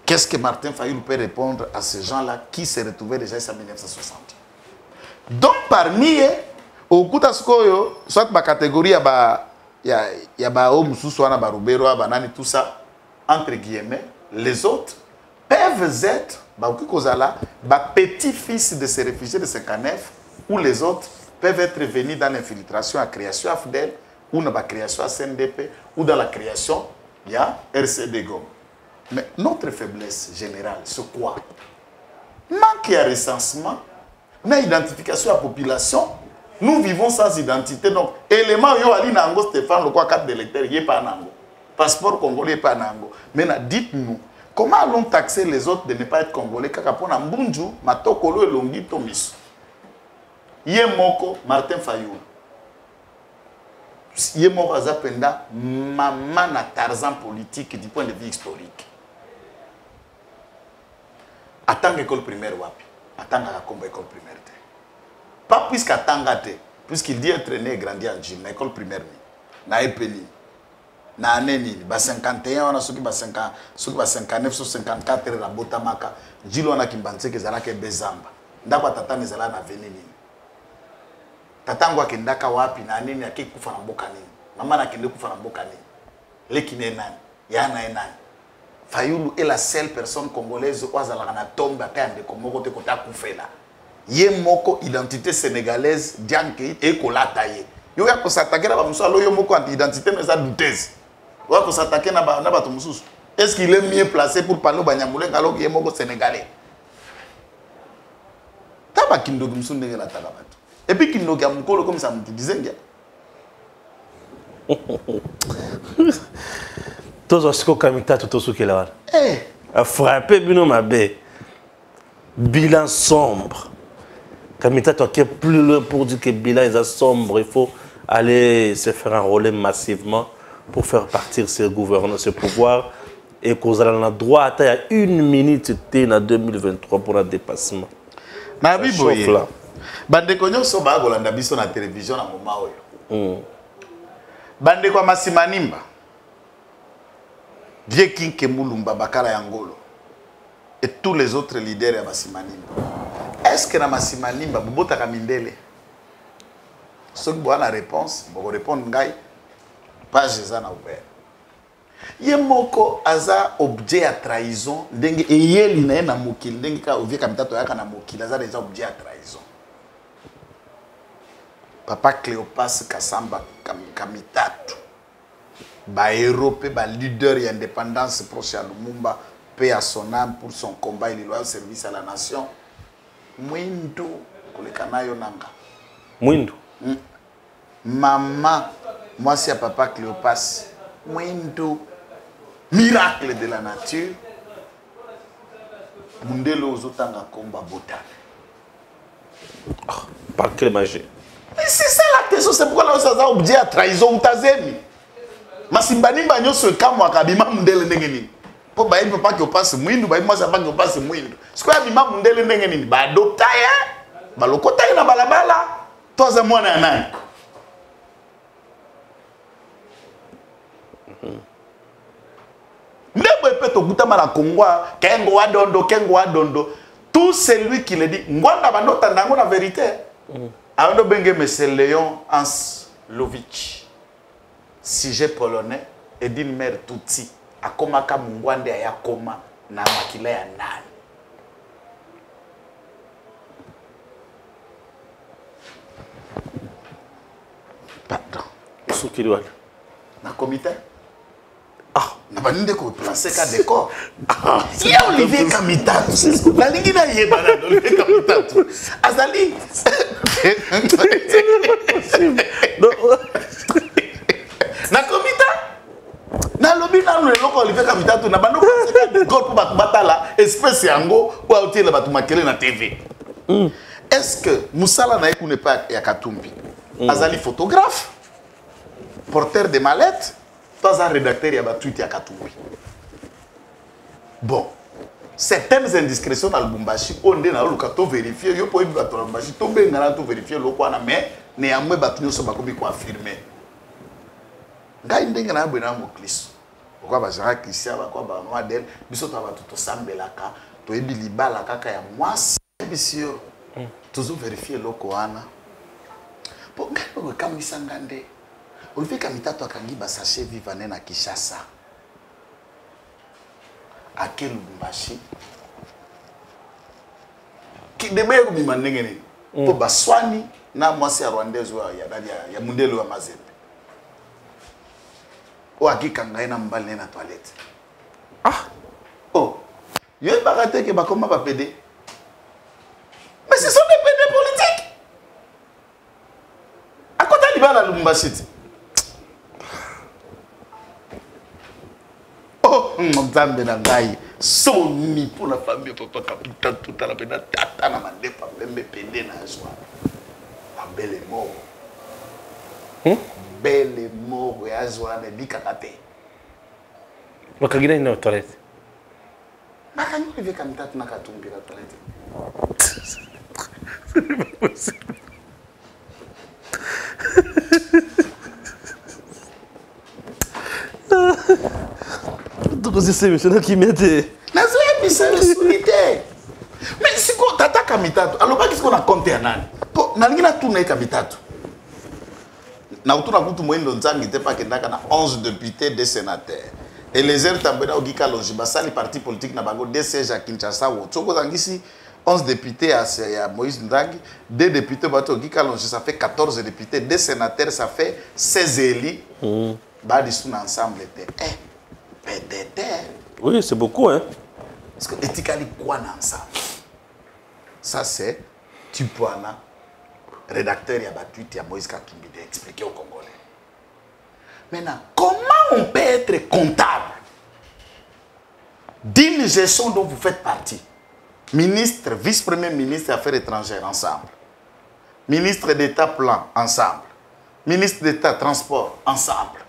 Qu'est-ce que Martin Fayulu peut répondre à ces gens-là qui se retrouvaient déjà en 1960? Donc, parmi eux, au coup de soit ma catégorie, il y a homme sous soit barubero, banani, tout ça, entre guillemets, les autres peuvent être petits-fils de ces réfugiés de 59, ou les autres peuvent être venus dans l'infiltration à création AFDEL, ou dans la création à CNDP, ou dans la création, il y a RCD Gom. Mais notre faiblesse générale, c'est quoi? Manque de recensement, mais identification à la population. Nous vivons sans identité. Donc, élément, yo ali nango Stéphane, le quoi carte d'électeur, il n'y a pas nango. Passeport congolais, pas nango. Maintenant, dites-nous, comment allons taxer les autres de ne pas être congolais? Kakapona mbunju, matokolo et longi tomis. Yemoko, Martin Fayulu. Yemoko azapenda, maman na Tarzan politique du point de vue historique. Attends l'école primaire wapi. Attends la combat école primaire. Pas puisqu'attendre, puisqu'il dit être né et grandi en Gilles, l'école primaire, na epeni, na aneni, ba 51, on a ceux qui ba 50, ceux qui ba 59, ceux 54, la botamaka, Gilles on a qui m'banse que zala ke bezamba, ndakwa tata ne zala na venini, tata ngwa ke ndaka wapi na aneni ake kufa na mboka nini, mama na kende kufa na mboka nini, lekine nani, yana nani. Fayulu est la seule personne congolaise qui a la tombe à terre de Komoko te kota kufela. Ye moko identité sénégalaise dianke et kolataye. Yo ya ko s'attaquer na ba musalo yo moko identité mais ça douteuse. Yo ko s'attaquer na ba to mususu. Est-ce qu'il est mieux placé pour parler au Banyamulenge alors qu'il est moko sénégalais? Taba kindogi musu ndenge la tagabato. Et puis kindogi amukolo comme ça me disait ngia. Tous os kamita tout ce qui là. A frappé bino mabe. Bilan sombre. Kamita toi qui est plus loin pour dire que bilan est sombre, il faut aller se faire enrôler massivement pour faire partir ce gouvernement, ce pouvoir et qu'on a droit à 1 minute en 2023 pour un dépassement. Nabi boye. Bande konyo so ba golanda biso na télévision na moment oyo. Bande kwa masimanimba. Vieux Kinke Moulumba Bakara Yangolo et tous les autres leaders à Massimanimba. Est-ce que na Massimanimba Bobota Kamindele? Ceux qui ont la réponse, vous répondre ngai page zana ouvert. Yemoko aza objet à trahison ndenge eyeli na na mokili ndenge ka ovie kamitato yaka na mokili aza déjà objet à trahison. Papa Cléopas Kassamba Kamitato. Ba héros, ba leader et indépendance proche à Lumumba, paix à son âme pour son combat et le loyal service à la nation. Mwindu, kolekanayo nanga. Mwindu. Maman, moi c'est papa Cléopas. Mwindu, miracle de la nature. Mundelo ozotanga komba botane. Par quelle magie? Mais c'est ça la question, c'est pourquoi là ça a objet à trahison ou tazemi. Masimbanimba nyoso kamwa kabima mundele ndenge nini. Po ba yipe pa ki opase mwindu ba yipe pa ki opase mwindu. Siko ya bima mundele ndenge nini ba adopta ye ba lokota ye na balabala toza mwana ya nani. Ndebo epeto kutama na Kongwa, kengo adondo. Tout celui qui le dit, ngwanda banota ndango na vérité. Ando benge monsieur Léon Anslovich. Sujet polonais, et d'une mère Tutsi. Akoma ka mungwande ya koma na makila ya nani. Pardon. Soukili Na comité. Ah, na baninde ko placer ka décor. Ya Olivier Kamitatu. La lingi na yeba na Olivier Kamitatu. Azali. Na comité. Na lobi na le loko Olivier Kamitatu na bando placer ka décor pour batala espèce yango ou autier la batu makele na TV. Est-ce que Moussala na ekune pas ya Katumbi? Azali photographe, porteur de mallettes. Pas un rédacteur, il y a un tweet à Katumbi. Bon, certaines indiscrétions dans le Bumbashi, on est dans le cas de vérifier, il y a pas eu de Bumbashi, tout bien dans le vérifier, mais néanmoins, il y a un affirmé. Gaï ndenge na bena mo Kristo. Pourquoi ba Jacques Christian ba kwa ba modèle, biso to ba to sambelaka, to ebi libala kaka ya mwasi bisio. Toujours vérifier loko wana. Pour gaï ko misangande. Olivier Kamitatu akangi ba sachet vivane na Kinshasa. À quel Lubumbashi? Qui debe ko bima ndenge ni? Po baswani na mwasi ya Rwandaise ya mundelo wa Mazembe. O akika ngai na mbali na toilette. Ah. Oh. Yo barate ke ba koma ba PD. Mais ce sont des PD politiques. À côté libala Lubumbashi. Oh, Nzambe na ngai. Soni pour la famille papa Kamitatu tout la pena tata na mandepa pembe pende na joie. La belle mort. Belle mort ya joie na bikakate. Wakagina ina toilette. Makanyo Olivier Kamitatu na Katumbi la toilette. C'est pas possible. Donc c'est monsieur qui m'aide. Nazoya bisale solitaire. Mais si ko tata Kamitatu, alors pas qu'est-ce qu'on a compté à nani? Po na ngina tourner Kamitatu. Na utuna kutu moindo nzangi te pa kendaka na 11 députés, 2 sénateurs. Et les airs tambena ogika loji basali parti politique na bango 2 sièges à Kinshasa wo. Tsoko zangisi 11 députés à Moïse Ndangi, 2 députés bato ogika loji, ça fait 14 députés, 2 sénateurs, ça fait 16 élus. Ba disuna ensemble était PDT. Oui, c'est beaucoup, hein. Parce que éthiquement, quoi ensemble? Ça, c'est Tupuana, rédacteur, il y a battu, il y a Moïse Katumbi, d'expliquer aux Congolais. Maintenant, comment on peut être comptable d'une gestion dont vous faites partie? Ministre, vice-premier ministre des Affaires étrangères, ensemble. Ministre d'État plan, ensemble. Ministre d'État transport, ensemble.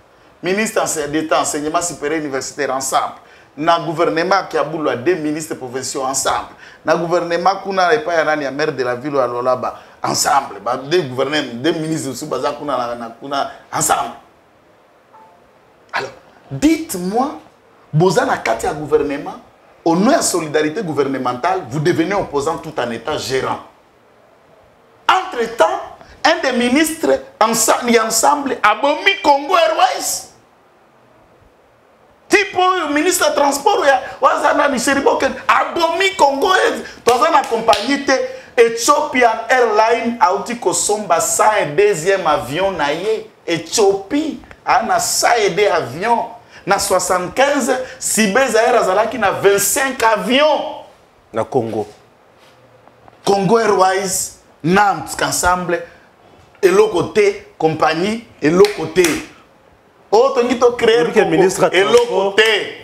Ministre d'État enseignement supérieur universitaire, ensemble. Na gouvernement qui a boulot 2 ministres provinciaux ensemble. Na gouvernement kuna n'est pas ya maire de la ville à Lolaba ensemble. 2 gouverneurs, 2 ministres sous baza kuna ensemble. Alors, dites-moi, bozana kati ya gouvernement, au nom de la solidarité gouvernementale, vous devenez opposant tout en étant gérant. Entre-temps, un des ministres ensemble a bomi Congo Airways. Tipo ministre de transport wazana ni seriboke abomi Congo toza na compagnie Ethiopian Airlines auti kosomba 102e avion na ye Ethiopie ana 102 avion na 75 Sibeza Air azalaki na 25 avions na Congo Airways Nantes ensemble et l'autre côté compagnie et l'autre côté. Le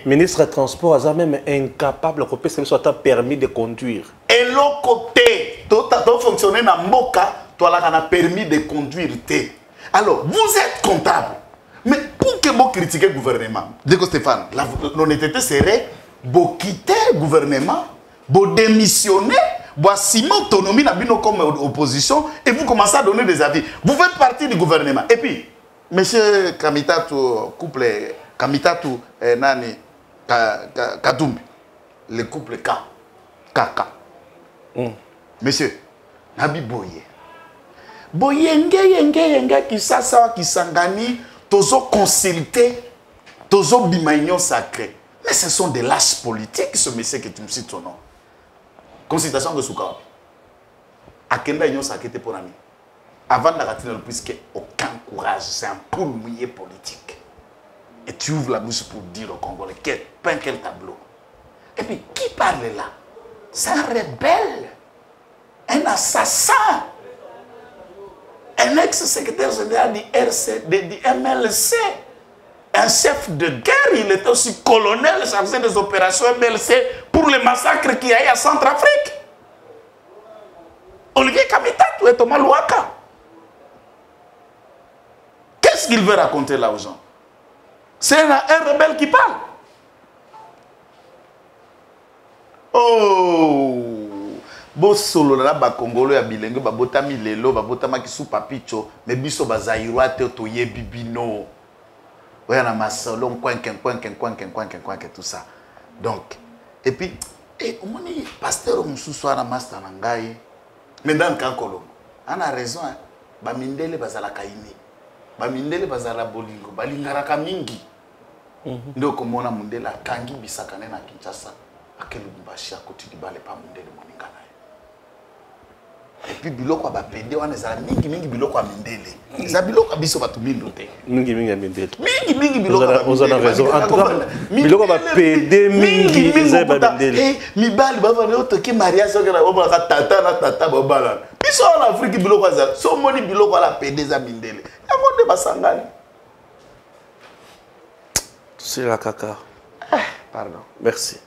ministre des Transports a même incapable de faire soit permis de conduire. Et l'autre côté, tout fonctionner dans Moka, toi là, on a permis de conduire. Alors, vous êtes comptable. Mais pour que vous critiquez le gouvernement, Déco Stéphane, l'honnêteté serait de quitter le gouvernement, de démissionner, de assumer l'autonomie comme opposition et vous commencez à donner des avis. Vous faites partie du gouvernement. Et puis, Monsieur Kamitatu, couple Kamitatu, Nani, Katumbi, le couple Kaka. Monsieur, Nabi Boye. Boyenge qui s'assoit, qui s'engani, tozo consulté, tozo bimaignon sacré. Mais ce sont des lâches politiques, ce monsieur que tu me cites ton nom. Consultation de Soukawa. Akenda Ignon sacré pour ami. Avant de la ratifier, puisque aucun courage, c'est un poule mouillé politique. Et tu ouvres la bouche pour dire aux Congolais, peint quel tableau. Et puis, qui parle là? C'est un rebelle, un assassin, un ex-secrétaire général du MLC, un chef de guerre. Il était aussi colonel chargé des opérations MLC pour le massacre qu'il y a eu à Centrafrique. Olivier Kamitatou et Thomas Louaka. Qu'est-ce qu'il veut raconter là aux gens? C'est un rebelle qui parle. Oh! Bo solo la ba Congolo ya bilenge ba botami lelo ba botama ki sou papicho mais biso ba zairwa te to yebi bino. Ouais na masolo kwenken tout ça. Donc et puis au moins pasteur mususu ana master na ngai. Mais dans Kankolo, on a raison hein. Ba mindele bazala kaini. Ba mindele bazala bolingo, balingaraka mingi. Ndo komona mundela kangi bisakane na Kinshasa. Akelu mbashi akoti dibale pa mundele moningana. Et puis biloko ba pende wana za mingi biloko a mindele. Za biloko biso batu mindo te. Mingi mindele. Mingi biloko. On a raison. En tout cas, biloko ba pende mingi za ba mindele. Mi bali ba vana otoki mariage soka na oba tata na tata bobala. Biso en Afrique biloko za so moni biloko ala pende za mindele. Yango nde basangani. C'est la caca. Pardon. Merci.